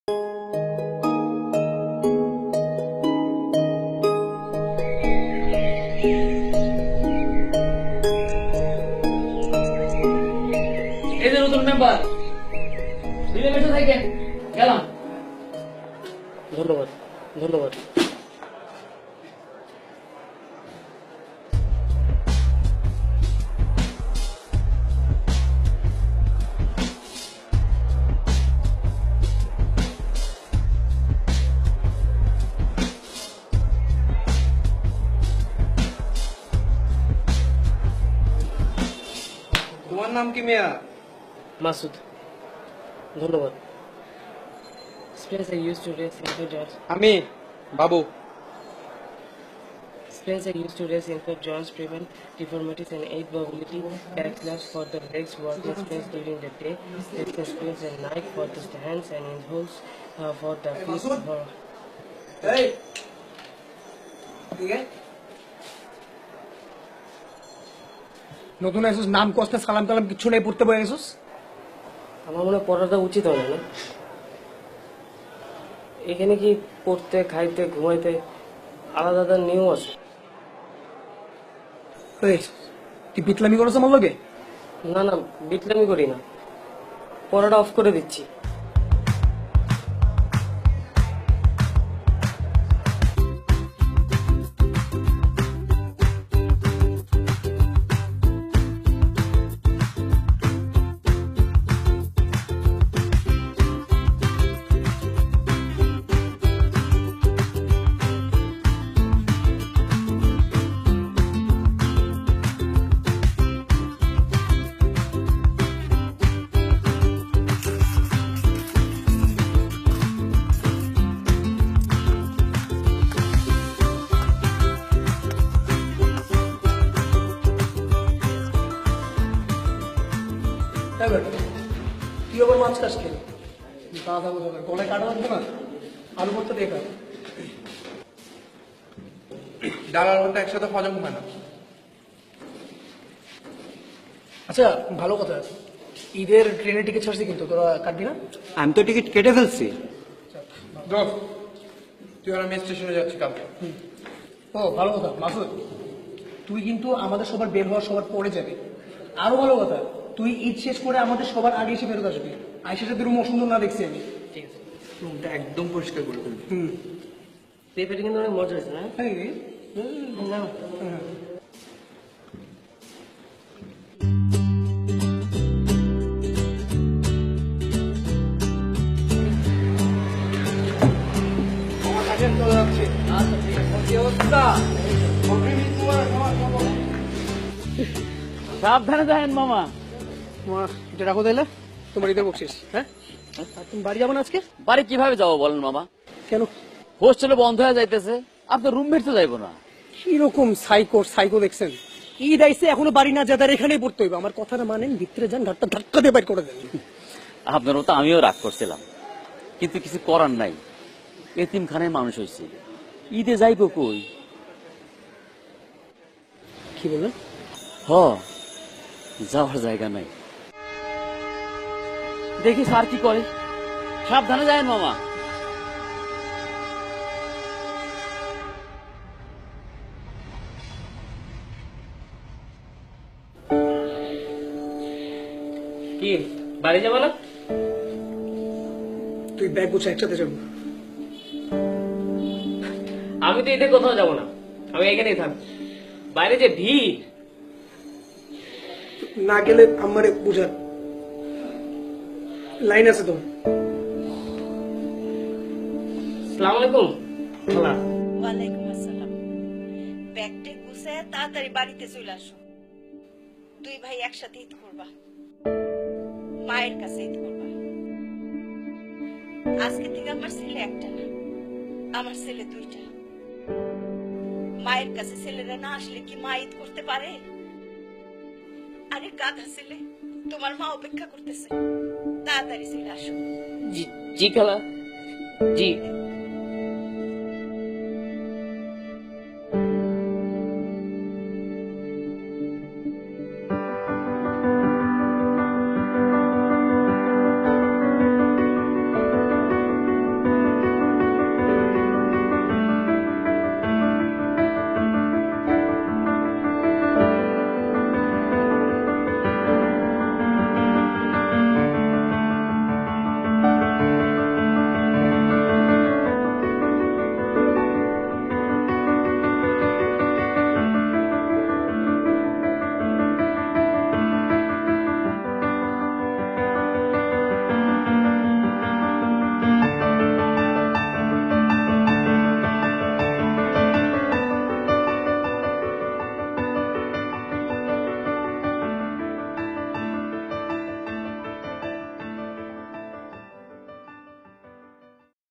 এই যে নতুন মেম্বার, মিলেমিশে থাকেন। গেলাম। ধন্যবাদ ধন্যবাদ। তোমার নাম কি মিয়া? মাসুদ। ধন্যবাদ। Experience I used to race infant joints. আমি বাবু। Experience I used to race infant joints, prevent deformities and aid mobility. Backslash for the legs, working experience during the day. Legs experience at night for the hands and inholes for the feet. এই ঠিক আছে, নতুন এসেছিস, নাম কষ্ট সালাম কালাম কিছু নেই, পড়তে বসে গেছিস। আমার মনে হয় পড়াটা উচিত হবে না। এখানে কি পড়তে, খাইতে, ঘুমাইতে আলাদা আলাদা নিয়ম আছে? এই, তুই পিতলামি করেছ আমার লগে? না না, বিটলামি করি না, পড়াটা অফ করে দিচ্ছি। তুই আবার মাছ খাস খেয়ে দাদা বোঝা গলায় কাটা লাগবে না, আলু ভর্তা দিয়ে খাবে। ডাল আর ভর্তা একসাথে হজম হয় না। আচ্ছা ভালো কথা, ঈদের ট্রেনের টিকিট ছাড়ছি কিন্তু তোরা কাটবি না? আমি তো টিকিট কেটে ফেলছি। তুই আর আমি স্টেশনে যাচ্ছি কালকে। ও ভালো কথা মাসুদ, তুই কিন্তু আমাদের সবার বের হওয়ার সবার পরে যাবি। আরো ভালো কথা, তুই ঈদ শেষ করে আমাদের সবার আগে এসে ফেরত আসবি। আইসার সাথে রুম অসুন্দর না দেখছি আমি। ঠিক আছে। রুমটা একদম পরিষ্কার করে ফেলবি। পেঁপেটা কিন্তু অনেক মজা হয়েছে না? না। সাবধানে যাবেন মামা। এটা রাখো তাইলে, তোমার ঈদের বকশিস। হ্যাঁ, আর তুমি বাড়ি যাবো না আজকে? বাড়ি কিভাবে যাবো বলেন মামা? কেন? হোস্টেলে বন্ধ হয়ে যাইতেছে, আপনার রুমমেট তো যাইবো না। কিরকম সাইকো দেখছেন? ঈদ আইসে এখনো বাড়ি না যাদের এখানেই পড়তে হইবে। আমার কথাটা মানেন, ভিতরে যান, ধাক্কা দিয়ে বাইর করে দেন। আপনার তো আমিও রাগ করছিলাম, কিন্তু কিছু করার নাই, এতিমখানায় মানুষ হয়েছে, ঈদে যাইবো কই? কি বললেন? হ, যাওয়ার জায়গা নাই। দেখি স্যার কি করে। সাবধানে যাবেন মামা। কি বাড়ি যাবো না? তুই ব্যাগ গুছা, একসাথে যাবো। আমি তো ঈদে কোথাও যাবো না, আমি এখানেই থাকবো। বাইরে যে ভিড়। না গেলে আমারে বুঝান, লাইন আছে তো। আসসালামু আলাইকুম। ওয়ালাইকুম আসসালাম। ব্যাগটা গুছায় তাড়াতাড়ি বাড়িতে চলে আসো। দুই ভাই একসাথে ঈদ করবা, মায়ের কাছে ঈদ করবা। আজকে থেকে আমার ছেলে একটা না, আমার ছেলে দুইটা। মায়ের কাছে ছেলেরা না আসলে কি মা ঈদ করতে পারে? আরে গাধা ছেলে, তোমার মা অপেক্ষা করতেছে, তাড়াতাড়ি চলে আসো। জি জি খালা, জি।